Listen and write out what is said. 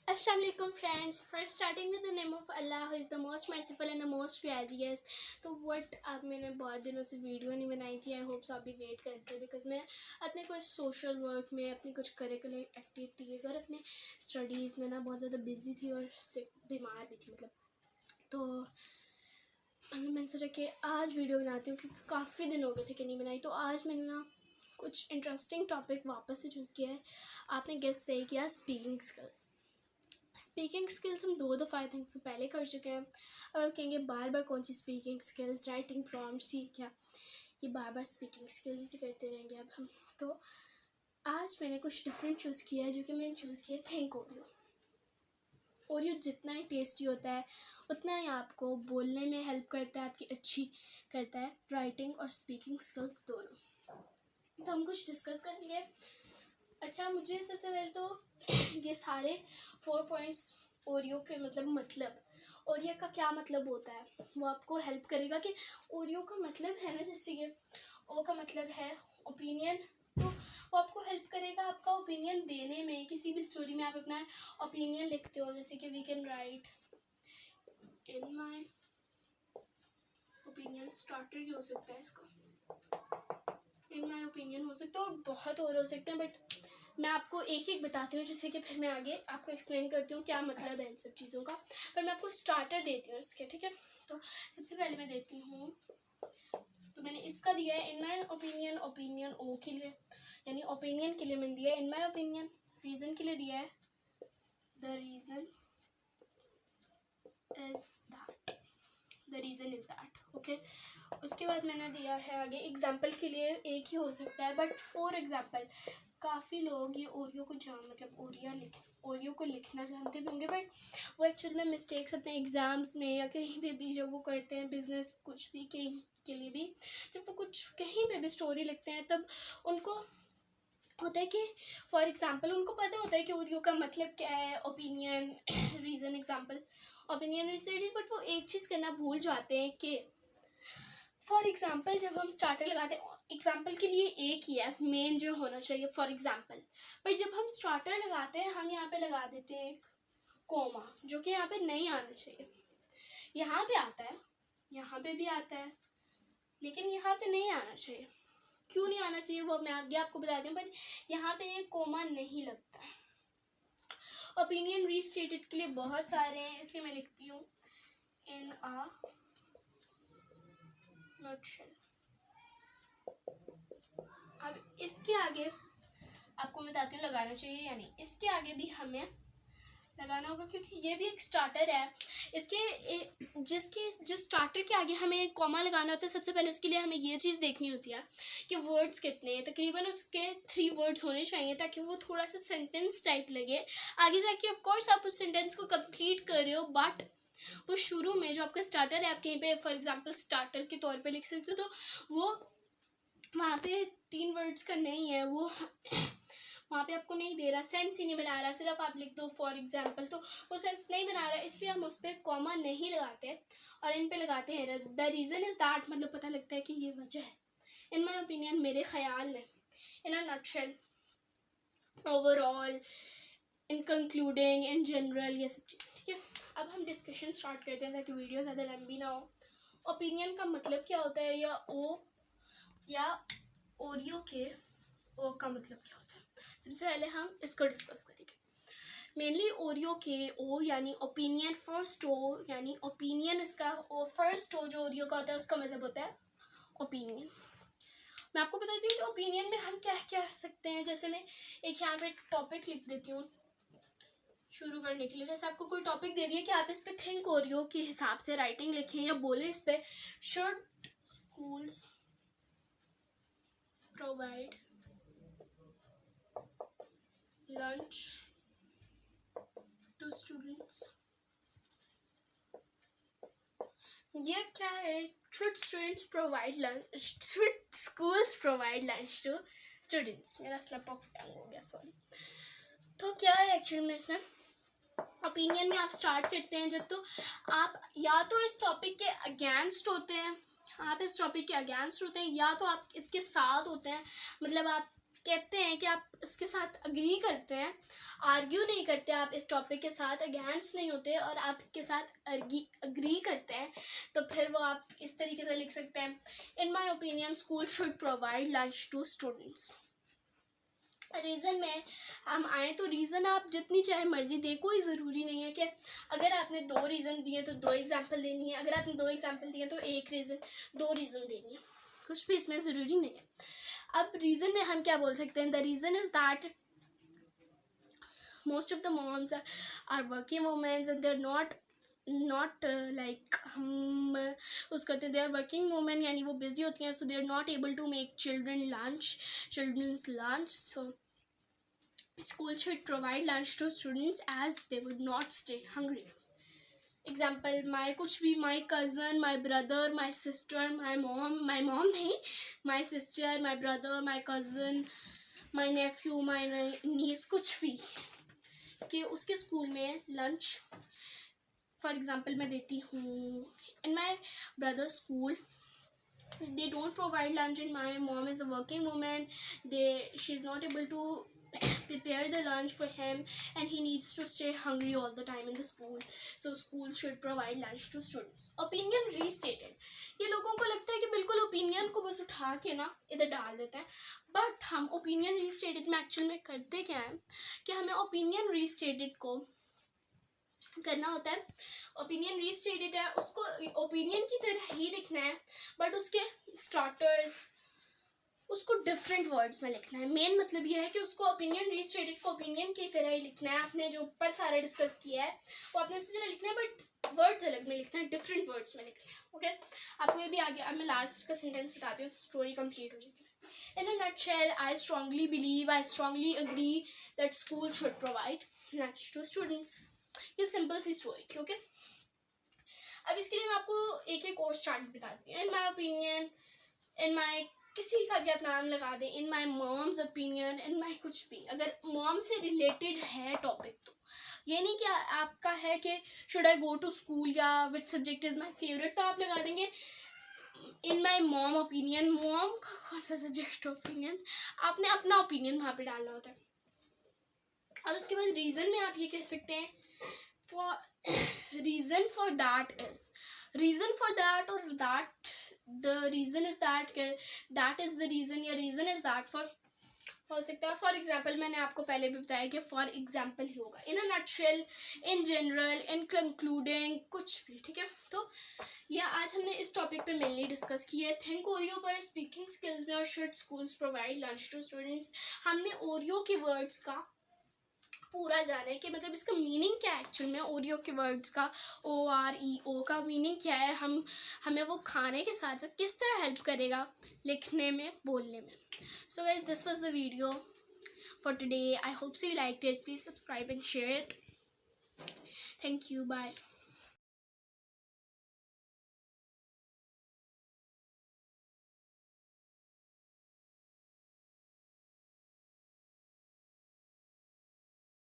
Assalamu alaikum friends. First starting with the name of Allah who is the most merciful and the most gracious. तो what अब मैंने बहुत दिनों से video नहीं बनाई थी. आई होप सो आप भी वेट करते हैं बिकॉज मैं अपने कुछ सोशल वर्क में अपनी कुछ करिकुलर एक्टिविटीज़ और अपने स्टडीज़ में ना बहुत ज़्यादा बिजी थी और बीमार भी थी तो मैंने सोचा कि आज वीडियो बनाती हूँ क्योंकि काफ़ी दिन हो गए थे कि नहीं बनाई. तो आज मैंने ना कुछ इंटरेस्टिंग टॉपिक वापस से चूज़ किया है. आपने गेस सही किया, स्पीकिंग स्किल्स हम 2 दफ़ा आई थिंक से पहले कर चुके हैं. अब आप कहेंगे बार बार कौन सी स्पीकिंग स्किल्स, राइटिंग प्रॉम्प्ट्स ही क्या, ये बार बार स्पीकिंग स्किल्स इसी करते रहेंगे अब हम. तो आज मैंने कुछ डिफरेंट चूज़ किया है, जो कि मैंने चूज़ किया थिंक ओरियो जितना ही टेस्टी होता है उतना ही आपको बोलने में हेल्प करता है, आपकी अच्छी करता है राइटिंग और स्पीकिंग स्किल्स दोनों. तो हम कुछ डिस्कस करेंगे. अच्छा, मुझे सबसे पहले तो ये सारे 4 पॉइंट्स ओरियो के मतलब ओरियो का क्या मतलब होता है वो आपको हेल्प करेगा. कि ओरियो का मतलब है ना, जैसे कि ओ का मतलब है ओपिनियन, तो वो आपको हेल्प करेगा आपका ओपिनियन देने में. किसी भी स्टोरी में आप अपना ओपिनियन लिखते हो, जैसे कि we can write in my opinion, starter ही हो सकता है इसका, इन माई ओपिनियन हो सकता है और बहुत और हो सकते हैं. बट मैं आपको एक एक बताती हूँ जिससे कि फिर मैं आगे आपको एक्सप्लेन करती हूँ क्या मतलब है इन सब चीज़ों का. पर मैं आपको स्टार्टर देती हूँ इसके, ठीक है. तो सबसे पहले मैं देती हूँ, तो मैंने इसका दिया है इन माई ओपिनियन, ओपिनियन ओ के लिए यानी ओपिनियन के लिए मैंने दिया है इन माई ओपिनियन. रीज़न के लिए दिया है the reason is that, okay. उसके बाद मैंने दिया है आगे एग्जाम्पल के लिए एक ही हो सकता है, बट फॉर एग्जाम्पल काफ़ी लोग ये ओरियो को ओरियो को लिखना जानते भी होंगे, बट वो एक्चुअल में मिस्टेक्स अपने एग्ज़ाम्स में या कहीं पे भी जब वो करते हैं बिजनेस कुछ भी के लिए भी, जब वो कुछ कहीं पे भी स्टोरी लिखते हैं तब उनको होता है कि फॉर एग्जाम्पल उनको पता होता है कि ओरियो का मतलब क्या है, opinion reason example opinion related, but वो एक चीज़ करना भूल जाते हैं कि फॉर एग्जाम्पल जब हम स्टार्टर लगाते हैं, एग्जाम्पल के लिए एक ही है मेन जो होना चाहिए फॉर एग्जाम्पल, पर जब हम स्टार्टर लगाते हैं हम यहाँ पे लगा देते हैं एक कोमा, जो कि यहाँ पे नहीं आना चाहिए. यहाँ पे आता है, यहाँ पे भी आता है, लेकिन यहाँ पे नहीं आना चाहिए. क्यों नहीं आना चाहिए वो मैं आगे आपको बताती हूँ, पर यहाँ पे एक कोमा नहीं लगता है. ओपिनियन रीस्टेटेड के लिए बहुत सारे हैं, इसलिए मैं लिखती हूँ इन अ नटशेल. अब इसके आगे आपको मैं बताती हूँ लगाना चाहिए या नहीं. इसके आगे भी हमें लगाना होगा क्योंकि ये भी एक स्टार्टर है. जिस स्टार्टर के आगे हमें कॉमा लगाना होता है, सबसे पहले उसके लिए हमें ये चीज़ देखनी होती है कि वर्ड्स कितने हैं. तकरीबन उसके 3 वर्ड्स होने चाहिए ताकि वो थोड़ा सा सेंटेंस टाइप लगे. आगे जाके ऑफ कोर्स आप उस सेंटेंस को कंप्लीट कर रहे हो, बट वो शुरू में जो आपका स्टार्टर है आप कहीं पे फॉर एग्जांपल स्टार्टर के तौर पे लिख सकते हो, तो वो वहाँ पे 3 वर्ड्स का नहीं है, वो वहाँ पे आपको नहीं दे रहा, सेंस ही नहीं बना रहा. सिर्फ आप लिख दो फॉर एग्जाम्पल, तो वो सेंस नहीं बना रहा, इसलिए हम उस पर कॉमा नहीं लगाते और इन पे लगाते हैं द रीज़न इज़ दैट. मतलब पता लगता है कि ये वजह है. इन माई ओपिनियन, मेरे ख्याल में, in a nutshell, overall, in concluding, in general, ये सब चीज़ें, ठीक है. अब हम डिस्कशन स्टार्ट करते हैं ताकि वीडियो ज़्यादा लंबी ना हो. ओपिनियन का मतलब क्या होता है, या ओरियो के ओ का मतलब क्या होता है. सबसे पहले हम इसको डिस्कस करेंगे. मेनली ओरियो के ओ यानी ओपिनियन, फर्स्ट ओ यानी ओपिनियन, इसका फर्स्ट ओ जो ओरियो का होता है उसका मतलब होता है ओपिनियन. मैं आपको बताती हूँ कि ओपिनियन में हम क्या क्या कह सकते हैं. जैसे मैं एक यहाँ पे टॉपिक लिख देती हूँ शुरू करने के लिए. जैसे आपको कोई टॉपिक दे दिया कि आप इस पे थिंक ओरियो के हिसाब से राइटिंग लिखें या बोले इस पे. Should schools provide lunch to students. ये क्या है, should students provide lunch, should schools provide lunch to students. मेरा स्लिप ऑफ टंग हो गया, सॉरी. तो क्या है एक्चुअली में इसमें ओपिनियन में आप स्टार्ट करते हैं जब तो आप या तो इस टॉपिक के अगेंस्ट होते हैं, या तो आप इसके साथ होते हैं. मतलब आप कहते हैं कि आप इसके साथ अग्री करते हैं, आर्ग्यू नहीं करते, आप इस टॉपिक के साथ अगेंस्ट नहीं होते और आप इसके साथ अग्री करते हैं, तो फिर वो आप इस तरीके से लिख सकते हैं, in my opinion school should provide lunch to students. Reason में हम आए तो रीज़न आप जितनी चाहे मर्जी दे, कोई ज़रूरी नहीं है कि अगर आपने 2 रीज़न दिए तो 2 एग्जाम्पल देनी है, अगर आपने 2 एग्जाम्पल दिए तो 1 रीज़न 2 रीज़न देनी है, कुछ भी इसमें ज़रूरी नहीं है। अब रीज़न में हम क्या बोल सकते हैं, the reason is that most of the moms are working womens and they are not like हम उसको कहते हैं दे आर वर्किंग वुमेन, यानी वो बिजी होती हैं, so they are not able to make children's lunch, so school should provide lunch to students as they would not stay hungry. Example, my cousin, my brother, my sister, my mom नहीं, my sister, my brother, my cousin, my nephew, my niece, कुछ भी कि उसके school में lunch, for example मैं देती हूँ, in my brother school they don't provide lunch and my mom is a working woman, she is not able to prepare the lunch for him and he needs to stay hungry all the time in the school, so school should provide lunch to students. Opinion restated, ये लोगों को लगता है कि बिल्कुल opinion को बस उठा के ना इधर डाल देते हैं, बट हम ओपिनियन रीस्टेटेड में एक्चुअल में करते क्या है कि हमें ओपिनियन रीस्टेटेड को करना होता है, ओपिनियन रीस्टेटेड है उसको ओपिनियन की तरह ही लिखना है, बट उसके स्टार्टर्स उसको डिफरेंट वर्ड्स में लिखना है। मेन मतलब ये है कि उसको ओपिनियन रीस्टेटेड को ओपिनियन की तरह ही लिखना है, आपने जो ऊपर सारा डिस्कस किया है वो आपने उसी तरह लिखना है, बट वर्ड्स अलग में लिखना है, डिफरेंट वर्ड्स में लिखना है। ओके, आपको ये भी आ गया। अब मैं लास्ट का सेंटेंस बताती हूँ, स्टोरी कंप्लीट हो जाएगी। In a nutshell, I strongly agree that school should provide lunch to students. ये सिंपल सी स्टोरी थी। ओके, अब इसके लिए मैं आपको एक और स्टार्ट बताती हूँ। इन माई ओपिनियन, इन माई किसी का भी आप नाम लगा दें, इन माई मॉम्स ओपिनियन, इन माई कुछ भी, अगर मॉम से रिलेटेड है टॉपिक तो ये नहीं कि आपका है कि should I go to school या which subject is my favourite, तो आप लगा देंगे in my mom opinion. Mom का कौन सा सब्जेक्ट ओपिनियन, आपने अपना ओपिनियन वहाँ पे डालना होता है। और उसके बाद रीज़न में आप ये कह सकते हैं reason for that is, reason for that or that, the reason is that is the reason या reason is that for हो सकता है। फॉर एग्जाम्पल मैंने आपको पहले भी बताया कि फॉर एग्जाम्पल ही होगा, in a nutshell, in general, in concluding, कुछ भी। ठीक है, तो यह आज हमने इस टॉपिक पे मेनली डिस्कस किया है। थिंक ओरियो पर, स्पीकिंग स्किल्स में और should schools provide lunch to students. हमने ओरियो के वर्ड्स का पूरा जाना है कि मतलब इसका मीनिंग क्या है एक्चुअल में, ओरियो के वर्ड्स का OREO का मीनिंग क्या है, हमें वो खाने के साथ साथ किस तरह हेल्प करेगा लिखने में, बोलने में। So guys, this was the video for today. I hope so you liked it. Please subscribe and share it. Thank you, bye.